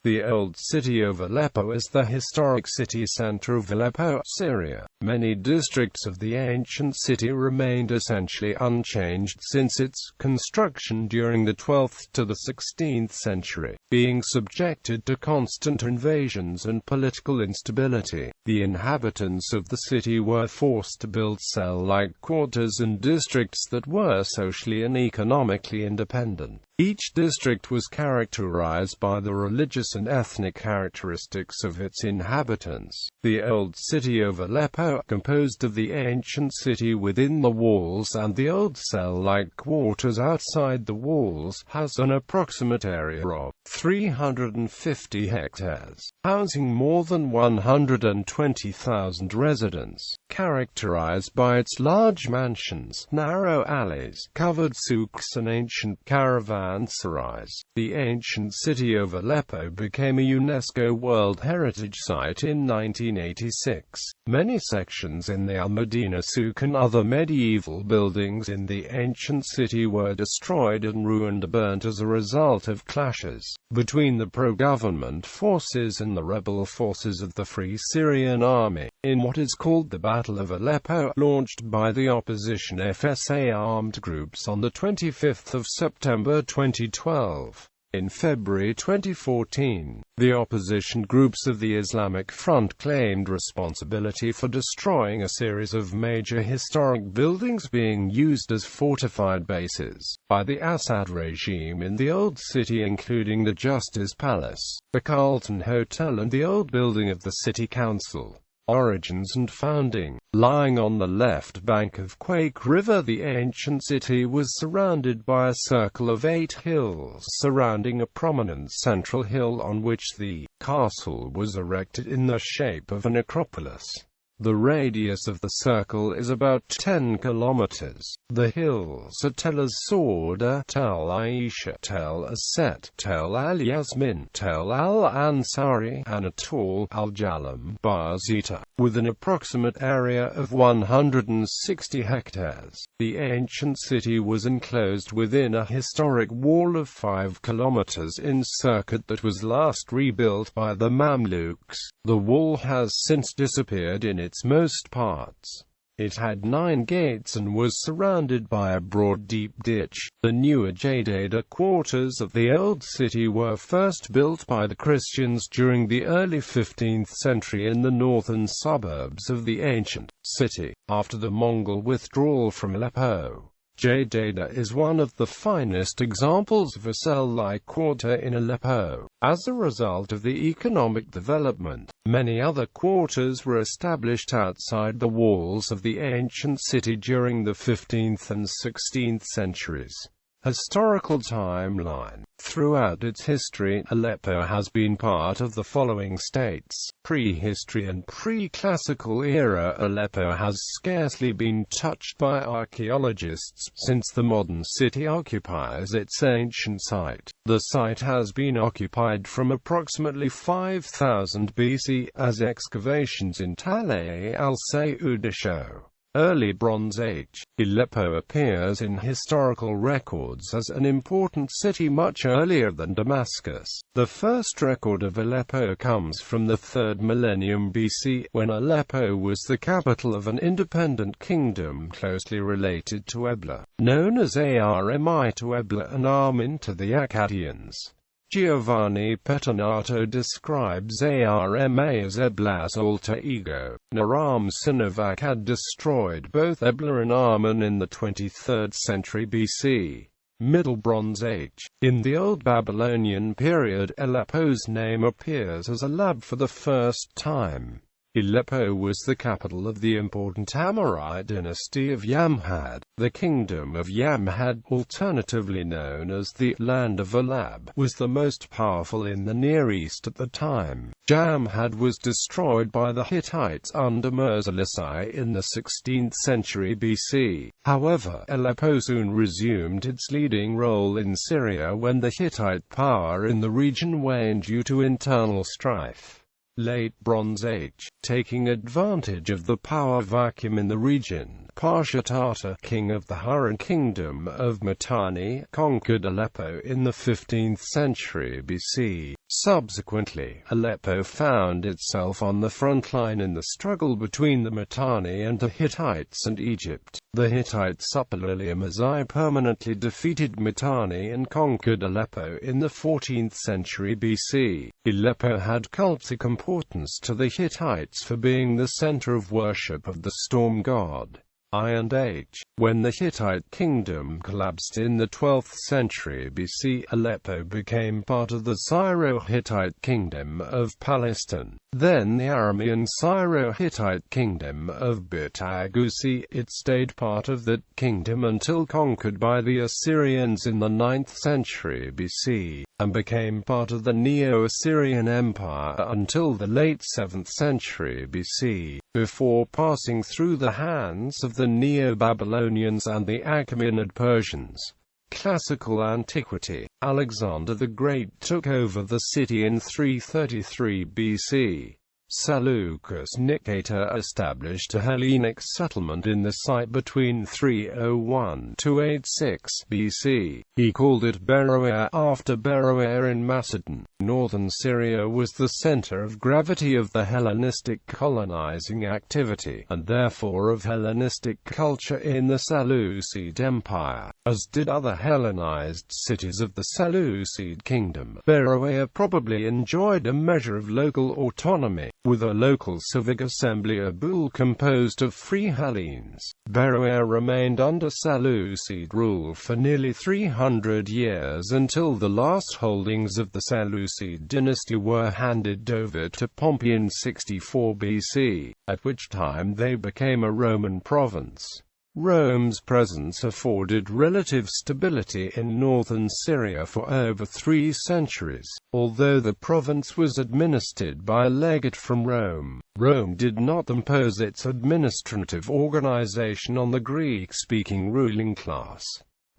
The Old City of Aleppo is the historic city center of Aleppo, Syria. Many districts of the ancient city remained essentially unchanged since its construction during the 12th to the 16th century, being subjected to constant invasions and political instability. The inhabitants of the city were forced to build cell-like quarters in districts that were socially and economically independent. Each district was characterized by the religious and ethnic characteristics of its inhabitants. The Old City of Aleppo, composed of the ancient city within the walls and the old cell-like quarters outside the walls, has an approximate area of 350 hectares, housing more than 120,000 residents, characterized by its large mansions, narrow alleys, covered souks and ancient caravanserais. The ancient city of Aleppo became a UNESCO World Heritage Site in 1986. Many sections in the Al-Madina Souk and other medieval buildings in the ancient city were destroyed and ruined or burnt as a result of clashes between the pro-government forces and the rebel forces of the Free Syrian Army, in what is called the Battle of Aleppo, launched by the opposition FSA armed groups on the 25th of September 2012. In February 2014, the opposition groups of the Islamic Front claimed responsibility for destroying a series of major historic buildings being used as fortified bases by the Assad regime in the Old City, including the Justice Palace, the Carlton Hotel and the old building of the City Council. Origins and founding. Lying on the left bank of Quake River, the ancient city was surrounded by a circle of 8 hills surrounding a prominent central hill on which the castle was erected in the shape of an acropolis. The radius of the circle is about 10 kilometers. The hills are Tel As-Sauda, Tel Aisha, Tel Aset, Tel Al-Yasmin, Tel Al-Ansari, Anatol, Al-Jalam, Bazita, with an approximate area of 160 hectares. The ancient city was enclosed within a historic wall of 5 kilometers in circuit that was last rebuilt by the Mamluks. The wall has since disappeared in its most parts. It had 9 gates and was surrounded by a broad deep ditch. The newer Jadada quarters of the Old City were first built by the Christians during the early 15th century in the northern suburbs of the ancient city. After the Mongol withdrawal from Aleppo, Jadada is one of the finest examples of a cell-like quarter in Aleppo. As a result of the economic development, many other quarters were established outside the walls of the ancient city during the 15th and 16th centuries. Historical timeline. Throughout its history, Aleppo has been part of the following states. Prehistory and pre-classical era. Aleppo has scarcely been touched by archaeologists since the modern city occupies its ancient site. The site has been occupied from approximately 5000 BC, as excavations in Taleh al-Saud show. Early Bronze Age. Aleppo appears in historical records as an important city much earlier than Damascus. The first record of Aleppo comes from the 3rd millennium BC, when Aleppo was the capital of an independent kingdom closely related to Ebla, known as ArMi to Ebla and Armin to the Akkadians. Giovanni Pettinato describes ArMa as Ebla's alter ego. Naram Sinovac had destroyed both Ebla and Armin in the 23rd century BC. Middle Bronze Age. In the Old Babylonian period, Aleppo's name appears as Alab for the first time. Aleppo was the capital of the important Amorite dynasty of Yamhad. The kingdom of Yamhad, alternatively known as the Land of Alab, was the most powerful in the Near East at the time. Yamhad was destroyed by the Hittites under Mirza-Lisai in the 16th century BC. However, Aleppo soon resumed its leading role in Syria when the Hittite power in the region waned due to internal strife. Late Bronze Age. Taking advantage of the power vacuum in the region, Pasha Tata, king of the Hurran kingdom of Mitanni, conquered Aleppo in the 15th century BC. Subsequently, Aleppo found itself on the front line in the struggle between the Mitanni and the Hittites and Egypt. The Hittites AlAdalia Mosque permanently defeated Mitanni and conquered Aleppo in the 14th century BC. Aleppo had cultic importance to the Hittites for being the center of worship of the storm god, I&H. When the Hittite kingdom collapsed in the 12th century BC, Aleppo became part of the Syro-Hittite kingdom of Palestine. Then the Aramean Syro-Hittite kingdom of Bitagusi. It stayed part of that kingdom until conquered by the Assyrians in the 9th century BC, and became part of the Neo-Assyrian Empire until the late 7th century BC, before passing through the hands of the Neo-Babylonians and the Achaemenid Persians. Classical antiquity. Alexander the Great took over the city in 333 BC. Seleucus Nicator established a Hellenic settlement in the site between 301 to 86 BC. He called it Beroea after Beroea in Macedon. Northern Syria was the center of gravity of the Hellenistic colonizing activity, and therefore of Hellenistic culture in the Seleucid Empire, as did other Hellenized cities of the Seleucid kingdom. Beroea probably enjoyed a measure of local autonomy, with a local civic assembly or boule composed of free Hellenes. Beroea remained under Seleucid rule for nearly 300 years until the last holdings of the Seleucid dynasty were handed over to Pompey in 64 BC, at which time they became a Roman province. Rome's presence afforded relative stability in northern Syria for over 3 centuries. Although the province was administered by a legate from Rome, Rome did not impose its administrative organization on the Greek-speaking ruling class.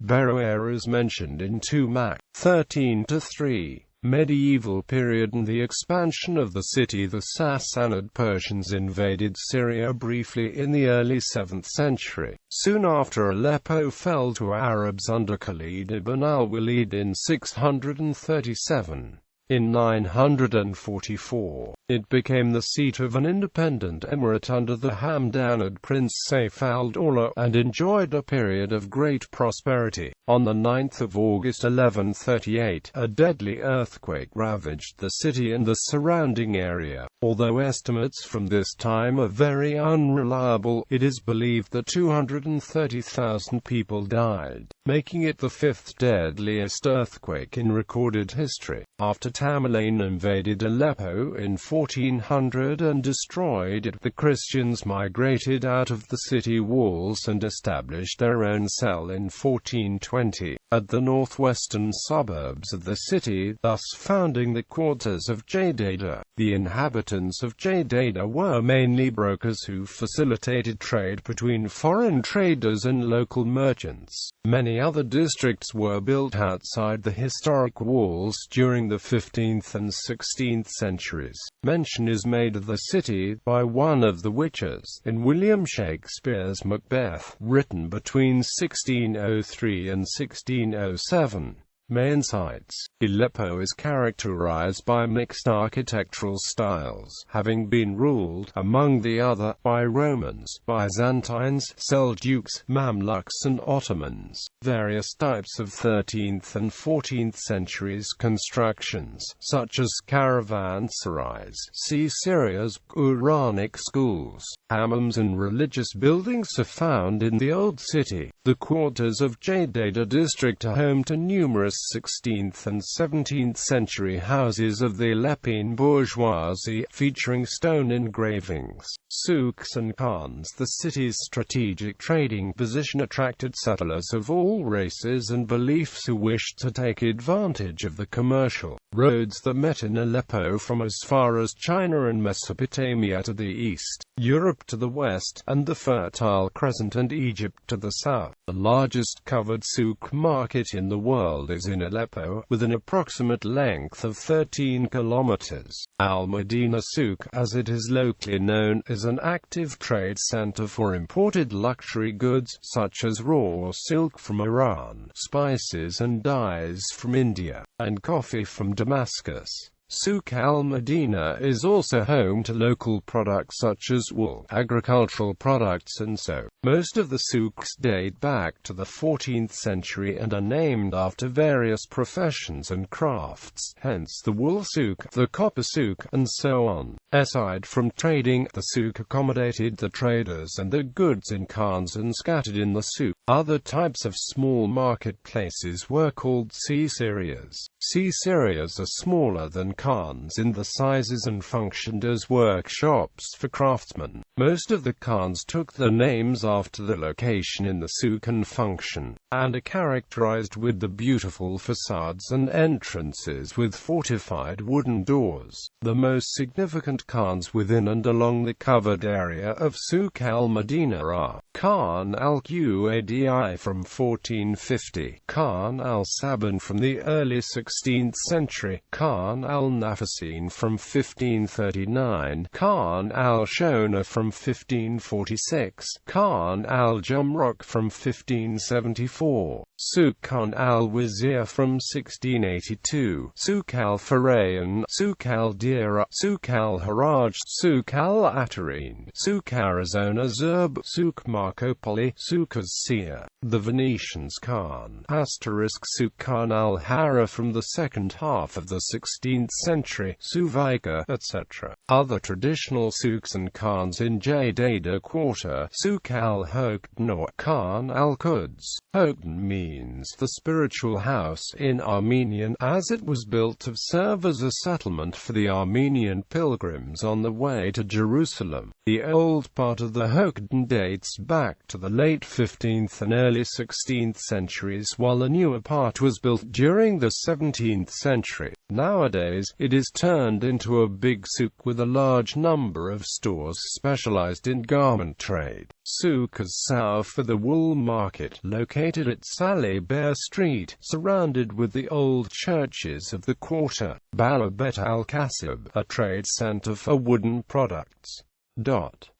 Beroea is mentioned in 2 Mac. 13-3. Medieval period and the expansion of the city. The Sassanid Persians invaded Syria briefly in the early 7th century. Soon after, Aleppo fell to Arabs under Khalid ibn al-Walid in 637. In 944, it became the seat of an independent emirate under the Hamdanid prince Saif al-Dawla, and enjoyed a period of great prosperity. On the 9th of August 1138, a deadly earthquake ravaged the city and the surrounding area. Although estimates from this time are very unreliable, it is believed that 230,000 people died, making it the 5th deadliest earthquake in recorded history. After Tamerlane invaded Aleppo in 1400 and destroyed it, the Christians migrated out of the city walls and established their own cell in 1420, at the northwestern suburbs of the city, thus founding the quarters of Jadada. The inhabitants of Jadada were mainly brokers who facilitated trade between foreign traders and local merchants. Many other districts were built outside the historic walls during the 15th and 16th centuries. Mention is made of the city by one of the witches in William Shakespeare's Macbeth, written between 1603 and 1607. Main sites. Aleppo is characterized by mixed architectural styles, having been ruled, among the other, by Romans, Byzantines, Seljuks, Mamluks and Ottomans. Various types of 13th and 14th centuries constructions, such as caravanserais, see Syria's Quranic schools, Hammonds and religious buildings are found in the Old City. The quarters of Jadada district are home to numerous 16th and 17th century houses of the Aleppian bourgeoisie, featuring stone engravings. Souks and khans. The city's strategic trading position attracted settlers of all races and beliefs who wished to take advantage of the commercial roads that met in Aleppo from as far as China and Mesopotamia to the east. Europe to the west, and the Fertile Crescent and Egypt to the south. The largest covered souk market in the world is in Aleppo, with an approximate length of 13 kilometers. Al-Madina Souk, as it is locally known, is an active trade center for imported luxury goods, such as raw silk from Iran, spices and dyes from India, and coffee from Damascus. Souk al-Madina is also home to local products such as wool, agricultural products and soap. Most of the souks date back to the 14th century and are named after various professions and crafts, hence the wool souk, the copper souk, and so on. Aside from trading, the souk accommodated the traders and their goods in khans and scattered in the souk. Other types of small marketplaces were called caesarias. Caesarias are smaller than khans in the sizes and functioned as workshops for craftsmen. Most of the khans took their names after the location in the souk and function, and are characterized with the beautiful facades and entrances with fortified wooden doors. The most significant khans within and along the covered area of Souk al-Madina are Khan al-Qadi from 1450, Khan al-Saban from the early 16th century, Khan al-Nafasin from 1539, Khan al-Shona from 1546, Khan al-Jumruk from 1574, Souk Khan al-Wazir from 1682, Souk al-Farayan, Souk al-Dira, Souk al-Haraj, Souk al-Atarin, Souk Arizona Zerb, Souk Marco Polo, Souk az-Sia. The Venetians Khan Souk Khan al-Hara from the second half of the 16th century, Suvaika, etc. Other traditional souks and khans in Jadada quarter, Souk al-Hokn or Khan al-Quds. Hokn means the spiritual house in Armenian, as it was built to serve as a settlement for the Armenian pilgrims on the way to Jerusalem. The old part of the Hokn dates back to the late 15th and early 16th centuries, while the newer part was built during the 17th century. Nowadays, it is turned into a big souk with a large number of stores specialized in garment trade. Souk az-Saw for the wool market, located at Saleh Bear Street, surrounded with the old churches of the quarter. Balabet al-Kasib, a trade center for wooden products.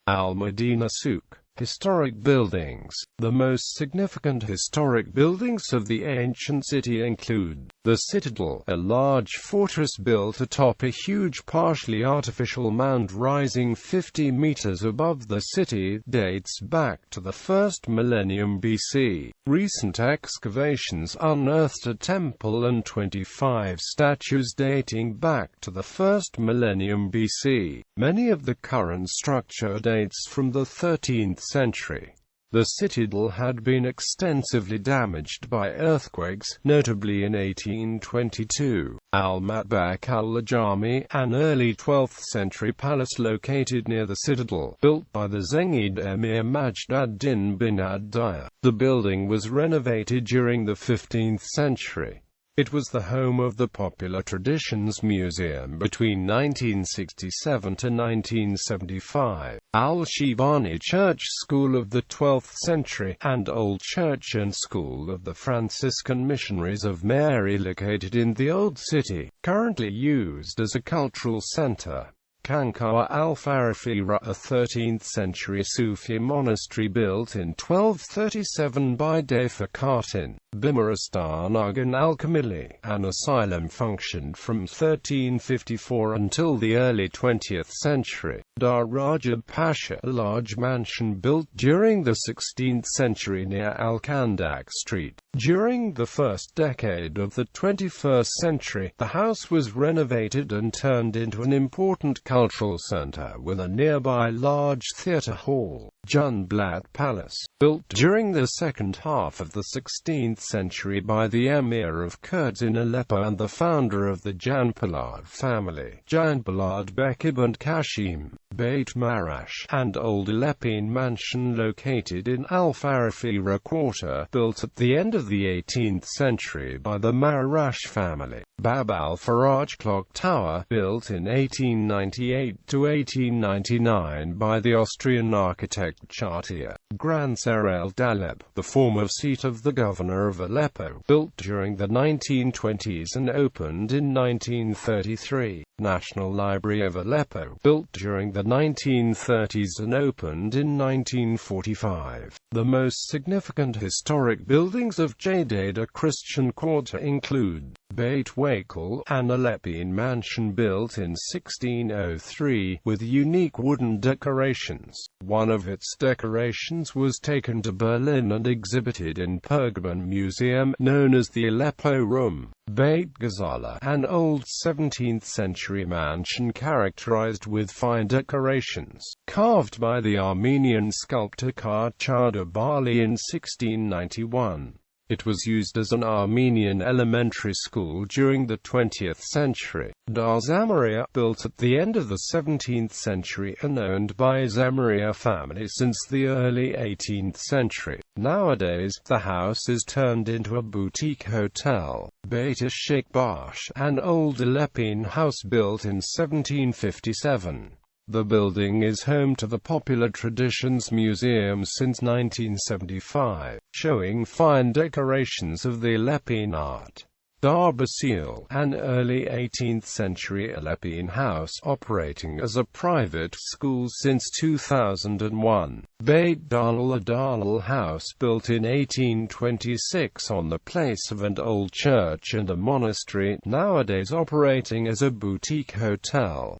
Al-Madina Souk. Historic buildings. The most significant historic buildings of the ancient city include the Citadel, a large fortress built atop a huge partially artificial mound rising 50 meters above the city, dates back to the 1st millennium BC. Recent excavations unearthed a temple and 25 statues dating back to the 1st millennium BC. Many of the current structure dates from the 13th century. The citadel had been extensively damaged by earthquakes, notably in 1822. Al-Matbaq al-Ajami, an early 12th century palace located near the citadel, built by the Zengid emir Majd ad-Din bin ad-Diyar. The building was renovated during the 15th century. It was the home of the Popular Traditions Museum between 1967 to 1975, Al-Shibani Church School of the 12th century, and Old Church and School of the Franciscan Missionaries of Mary located in the Old City, currently used as a cultural center. Kankawa al-Farafira, a 13th-century Sufi monastery built in 1237 by Dafa Khatin. Bimaristan Agan al-Kamili, an asylum functioned from 1354 until the early 20th century. Dar Rajab Pasha, a large mansion built during the 16th century near Al-Kandak Street. During the first decade of the 21st century, the house was renovated and turned into an important cultural center with a nearby large theater hall. Junblat Palace, built during the second half of the 16th century by the Emir of Kurds in Aleppo and the founder of the Janbalad family, Janbalad Bekib and Kashim. Beit Marash, and Old Aleppian mansion located in Al-Farafira quarter, built at the end of the 18th century by the Marash family. Bab al-Faraj clock tower, built in 1898 to 1899 by the Austrian architect Chartier. Grand Serel Daleb, the former seat of the governor of Aleppo, built during the 1920s and opened in 1933. National Library of Aleppo, built during the 1930s and opened in 1945. The most significant historic buildings of Jadida Christian Quarter include Beit Wakil, an Aleppian mansion built in 1603, with unique wooden decorations. One of its decorations was taken to Berlin and exhibited in Pergamon Museum, known as the Aleppo Room. Beit Ghazala, an old 17th-century mansion characterized with fine decorations, carved by the Armenian sculptor Karchada Bali in 1691. It was used as an Armenian elementary school during the 20th century. Dar Zamaria, built at the end of the 17th century and owned by Zamaria family since the early 18th century. Nowadays, the house is turned into a boutique hotel. Beit Sheikh Bash, an old Aleppian house built in 1757. The building is home to the Popular Traditions Museum since 1975, showing fine decorations of the Aleppian art. Dar Basil, an early 18th-century Aleppian house operating as a private school since 2001. Beit AlAdalia House, built in 1826 on the place of an old church and a monastery, nowadays operating as a boutique hotel.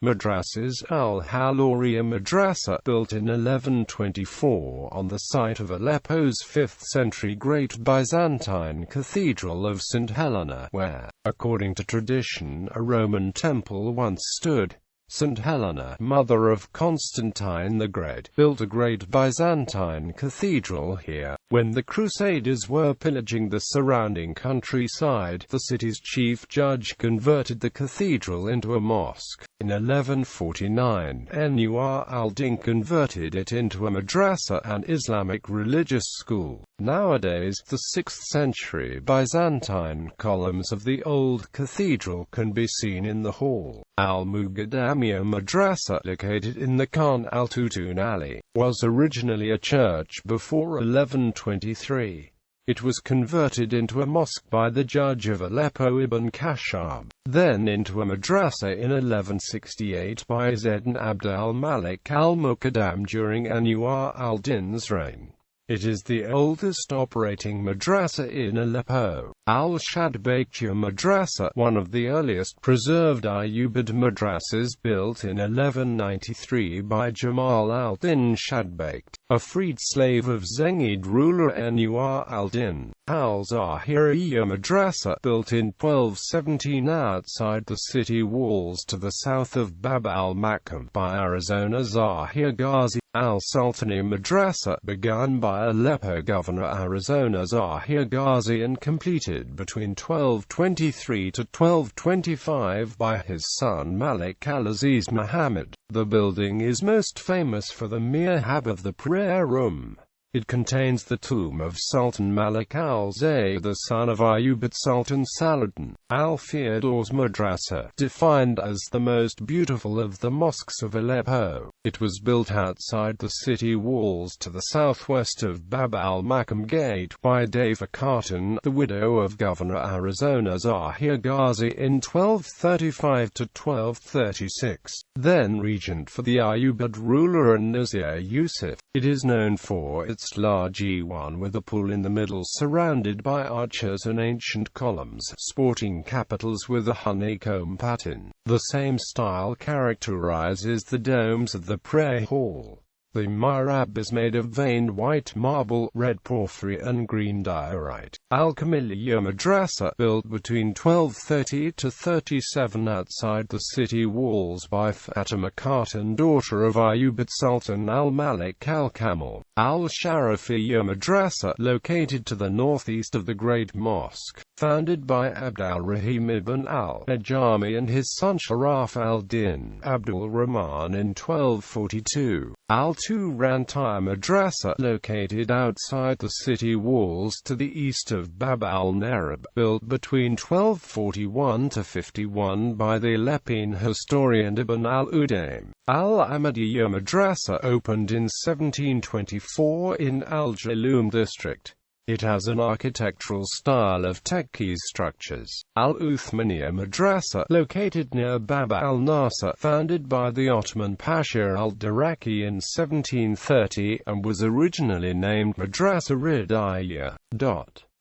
Madrasas. AlAdalia Madrasa, built in 1124 on the site of Aleppo's 5th-century Great Byzantine Cathedral of St. Helena, where, according to tradition, a Roman temple once stood. St. Helena, mother of Constantine the Great, built a great Byzantine cathedral here. When the Crusaders were pillaging the surrounding countryside, the city's chief judge converted the cathedral into a mosque. In 1149, Nur al-Din converted it into a madrasa, an Islamic religious school. Nowadays, the 6th-century Byzantine columns of the old cathedral can be seen in the hall. Al-Muqaddamiyya Madrasa, located in the Khan al-Tutun alley, was originally a church before 1123. It was converted into a mosque by the judge of Aleppo Ibn Kashab, then into a madrasa in 1168 by Zayd Abd al-Malik al-Muqaddam during Nur al-Din's reign. It is the oldest operating madrasa in Aleppo. Al-Shadbakia Madrasa, one of the earliest preserved Ayyubid madrasas, built in 1193 by Jamal al-Din Shadbakht, a freed slave of Zengid ruler Nur al-Din. Al-Zahiriyya Madrasa, built in 1217 outside the city walls to the south of Bab al-Makam by Arizona Zahir Ghazi. Al-Sultani Madrasa, begun by Aleppo governor Arizona Zahir Ghazi and completed between 1223 to 1225 by his son Malik al-Aziz Muhammad. The building is most famous for the mihrab of the prayer room. It contains the tomb of Sultan Malik al-Zayd, the son of Ayyubid Sultan Saladin. Al-Firdaus Madrasa, defined as the most beautiful of the mosques of Aleppo. It was built outside the city walls to the southwest of Bab al-Makam Gate by Deva Khatun, the widow of Governor Arizona Zahir Ghazi in 1235 to 1236, then regent for the Ayyubid ruler An-Nazir Yusuf. It is known for its large E1 with a pool in the middle surrounded by arches and ancient columns, sporting capitals with a honeycomb pattern. The same style characterizes the domes of the prayer hall. The mihrab is made of veined white marble, red porphyry and green diorite. Al-Kamiliyya Madrasa, built between 1230 to 37 outside the city walls by Fatima Khatun, daughter of Ayyubid Sultan al-Malik al-Kamil. Al-Sharafiya Madrasa, located to the northeast of the Great Mosque, founded by Abdul-Rahim ibn al-Ajami and his son Sharaf al-Din Abdul-Rahman in 1242. Al-Turantai Madrasa, located outside the city walls to the east of Bab al-Narab, built between 1241 to 51 by the Aleppian historian Ibn al-Udaym. Al-Ahmadiyya Madrasa opened in 1724 in Al-Jaloum district. It has an architectural style of Tekki structures. Al-Uthmaniyya Madrasa, located near Bab al-Nasr, founded by the Ottoman Pasha al-Daraki in 1730, and was originally named Madrasa Ridaiya.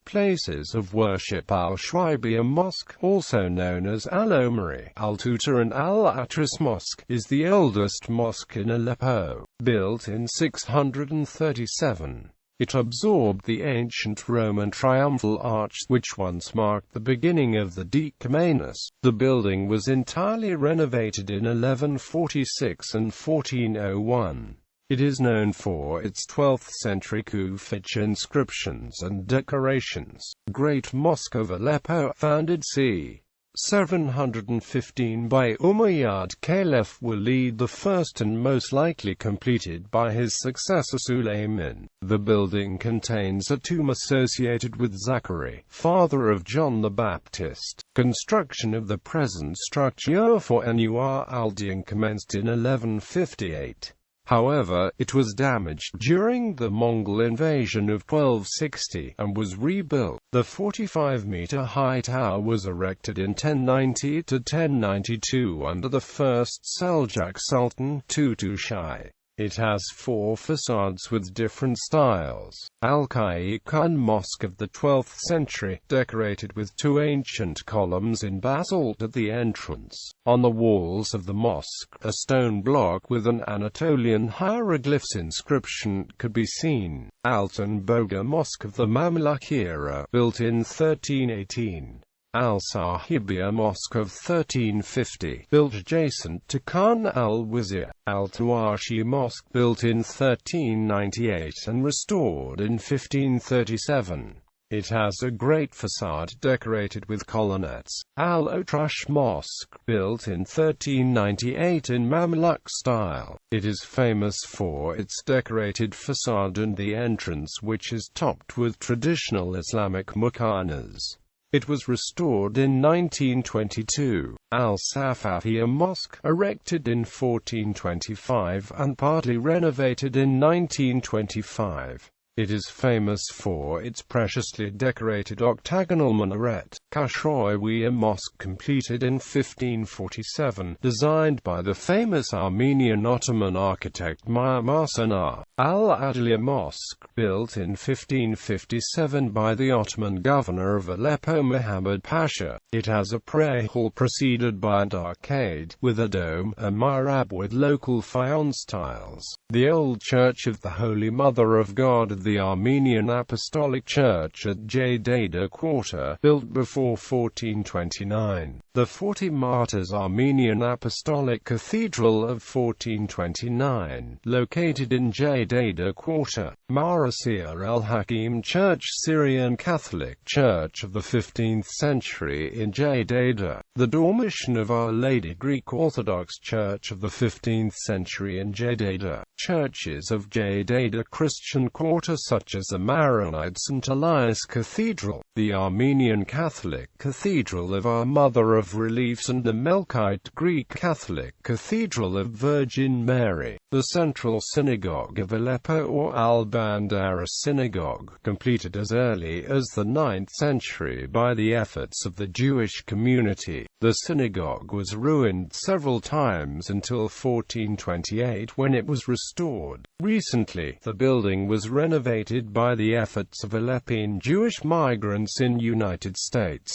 Places of worship. Al-Shwaibiya Mosque, also known as Al-Omari, Al-Tuta and Al-Atras Mosque, is the oldest mosque in Aleppo, built in 637. It absorbed the ancient Roman triumphal arch, which once marked the beginning of the Decumanus. The building was entirely renovated in 1146 and 1401. It is known for its 12th-century Kufic inscriptions and decorations. Great Mosque of Aleppo, founded c. 715 by Umayyad Caliph Walid I and most likely completed by his successor Sulayman. The building contains a tomb associated with Zachary, father of John the Baptist. Construction of the present structure for Anwar al-Din commenced in 1158. However, it was damaged during the Mongol invasion of 1260, and was rebuilt. The 45-meter-high tower was erected in 1090 to 1092 under the first Seljuk Sultan, Tutushai. It has 4 facades with different styles. Al-Qayqan Mosque of the 12th century, decorated with 2 ancient columns in basalt at the entrance. On the walls of the mosque, a stone block with an Anatolian hieroglyphs inscription could be seen. Altan Boga Mosque of the Mamluk era, built in 1318. Al-Sahibiyya Mosque of 1350, built adjacent to Khan al-Wazir. Al-Tawashi Mosque, built in 1398 and restored in 1537. It has a great facade decorated with colonnettes. Al-Otrash Mosque, built in 1398 in Mamluk style. It is famous for its decorated facade and the entrance, which is topped with traditional Islamic muqarnas. It was restored in 1922. Al-Safafiya Mosque, erected in 1425 and partly renovated in 1925. It is famous for its preciously decorated octagonal minaret. Kashoiwiya Mosque, completed in 1547, designed by the famous Armenian Ottoman architect Mimar Sinar. AlAdalia Mosque, built in 1557 by the Ottoman governor of Aleppo Muhammad Pasha. It has a prayer hall preceded by an arcade, with a dome, a mihrab with local faience tiles. The old Church of the Holy Mother of God, the Armenian Apostolic Church at Jadada Quarter, built before 1429. The 40 Martyrs Armenian Apostolic Cathedral of 1429, located in Jadada Quarter. Marasiya al-Hakim Church, Syrian Catholic Church of the 15th century in Jadada. The Dormition of Our Lady, Greek Orthodox Church of the 15th century in Jadada. Churches of Jadada Christian Quarter such as the Maronites and Elias Cathedral, the Armenian Catholic Cathedral of Our Mother of Reliefs and the Melkite Greek Catholic Cathedral of Virgin Mary. The Central Synagogue of Aleppo, or Al-Bandara Synagogue, completed as early as the 9th century by the efforts of the Jewish community. The synagogue was ruined several times until 1428 when it was restored. Recently, the building was renovated by the efforts of Aleppian Jewish migrants in United States.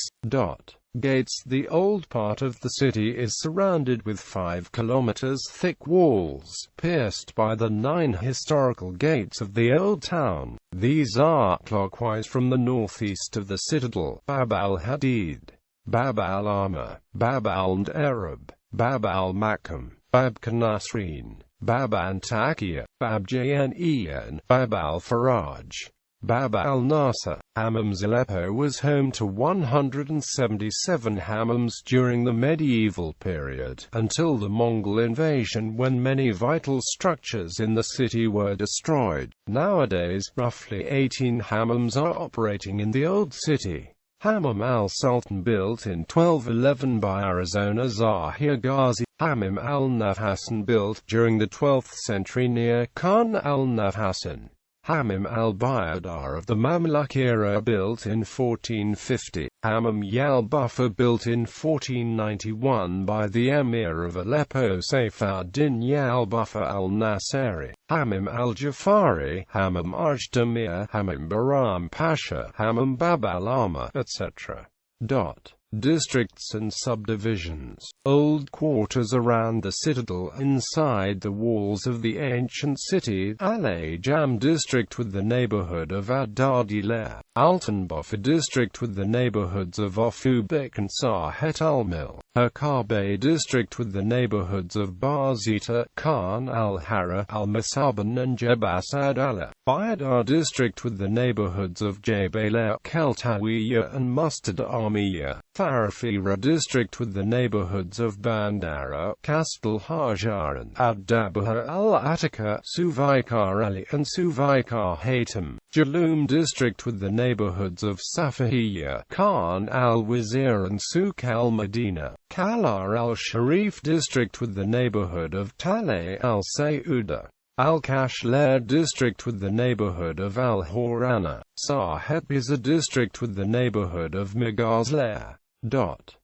Gates. The old part of the city is surrounded with 5 kilometers thick walls, pierced by the 9 historical gates of the old town. These are clockwise from the northeast of the citadel: Bab al-Hadid, Bab al-Amr, Bab al-Arab, Bab al-Makam, Bab Kanasreen, Bab Antakya, Bab Jnen, Bab al-Faraj, Bab al-Nasser. Hammonds. Aleppo was home to 177 Hammonds during the medieval period, until the Mongol invasion, when many vital structures in the city were destroyed. Nowadays, roughly 18 Hammonds are operating in the Old City. Hammam al-Sultan, built in 1211 by Arizona Zahir Ghazi. Hammam al-Nafhasan, built during the 12th century near Khan al-Nafhasan. Hammam al-Bayadar of the Mamluk era, built in 1450. Hammam al-Buffa, built in 1491 by the Emir of Aleppo Sayf-ad-Din al-Buffa al-Nasiri. Hammam al-Jafari, Hammam Ajdamir, Hammam Bahram Pasha, Hammam Bab al-Amma, etc. Districts and subdivisions. Old quarters around the citadel, inside the walls of the ancient city. Al-Ajam district with the neighborhood of Ad-Dadilah. Altanbuffa district with the neighborhoods of Ofubek and Sahet al-Mil. Hakabe district with the neighborhoods of Barzita, Khan al-Hara, al-Masaban and Jebasad-Allah. Bayadar district with the neighborhoods of Jabala, Kaltawiya and Mustad-Amiya. Farafira district with the neighborhoods of Bandara, Kastel Hajar and Ad-Dabha al-Attika, Suvaikar Ali and Suvaikar Hatem. Jaloum district with the neighborhoods of Safahiya, Khan al-Wazir and Souk al-Madina. Kalar al-Sharif district with the neighborhood of Taleh al-Sayuda. Al-Kashlar district with the neighborhood of Al-Horana. Sahet-Biza district with the neighborhood of Magazlar.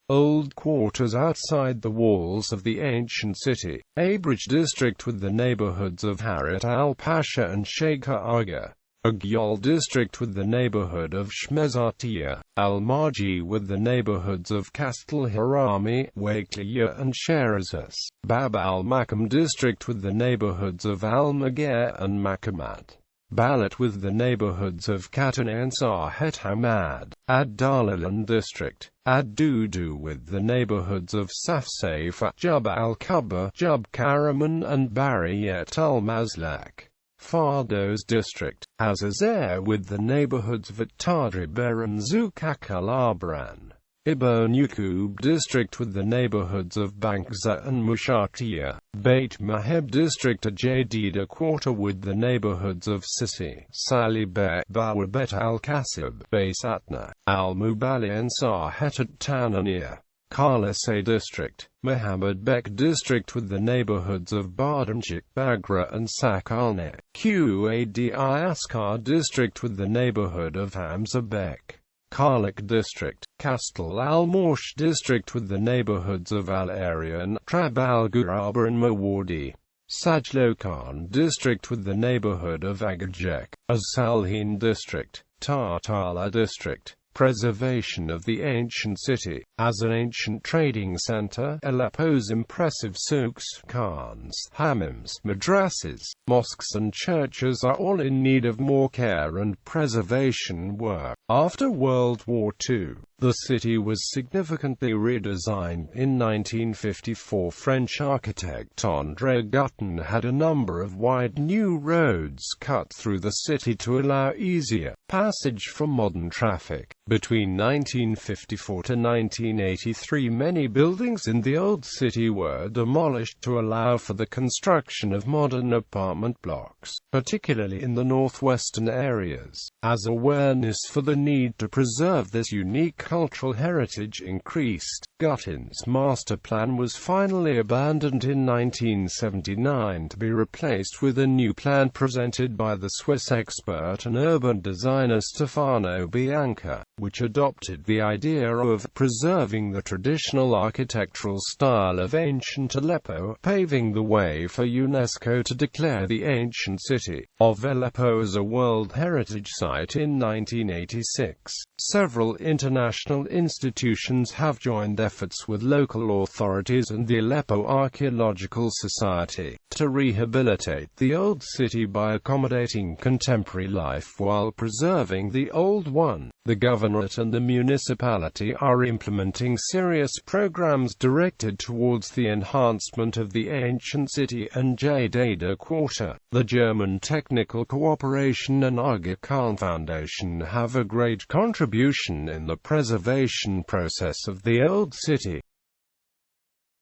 Old quarters outside the walls of the ancient city. Abrij district with the neighborhoods of Harat al-Pasha and Sheikh Aga. Agyol district with the neighborhood of Shmezatiya. Al-Marji with the neighborhoods of Kastel Harami, Wakliya and Sherazas. Bab al-Makam district with the neighborhoods of Al-Magher and Makamat. Balat with the neighborhoods of Katan and Sahet Hamad. Ad-Dalalan district. Ad-Dudu with the neighborhoods of Safsafa, Jub al-Kuba, Jub Karaman and Bariyat al-Mazlak. Fardos district. Azazer with the neighborhoods of At-Tadriber and Zukak al-Abran. Ibn Yaqub district with the neighborhoods of Bankza and Mushatiya. Beit Maheb district. Jadida quarter with the neighborhoods of Sisi, Salibet, Bawabet al-Kasib, Baysatna, al-Mubali and Sahet at-Tananiya. Khalasay district. Muhammad Bek district with the neighborhoods of Badamchik, Bagra and Sakalne. Qadi Askar district with the neighborhood of Hamza Bek. Karlak district. Kastel al-Morsh district with the neighborhoods of Al-Aryan, Trab al-Guraba and Mawardi. Sajlokan district with the neighborhood of Agajek. Az-Salhin district. Tartala district. Preservation of the ancient city. As an ancient trading center, Aleppo's impressive souks, khans, hammams, madrasas, mosques and churches are all in need of more care and preservation work. After World War II, the city was significantly redesigned. In 1954, French architect André Gutton had a number of wide new roads cut through the city to allow easier passage for modern traffic. Between 1954 to 1983, many buildings in the Old City were demolished to allow for the construction of modern apartment blocks, particularly in the northwestern areas. As awareness for the need to preserve this unique cultural heritage increased, Gutton's master plan was finally abandoned in 1979 to be replaced with a new plan presented by the Swiss expert and urban designer Stefano Bianca, which adopted the idea of preserving the traditional architectural style of ancient Aleppo, paving the way for UNESCO to declare the ancient city of Aleppo as a World Heritage Site in 1986. Several international institutions have joined efforts with local authorities and the Aleppo Archaeological Society to rehabilitate the old city by accommodating contemporary life while preserving the old one. The government Governorate and the municipality are implementing serious programs directed towards the enhancement of the ancient city and Jadada quarter. The German Technical Cooperation and Aga Khan Foundation have a great contribution in the preservation process of the Old City.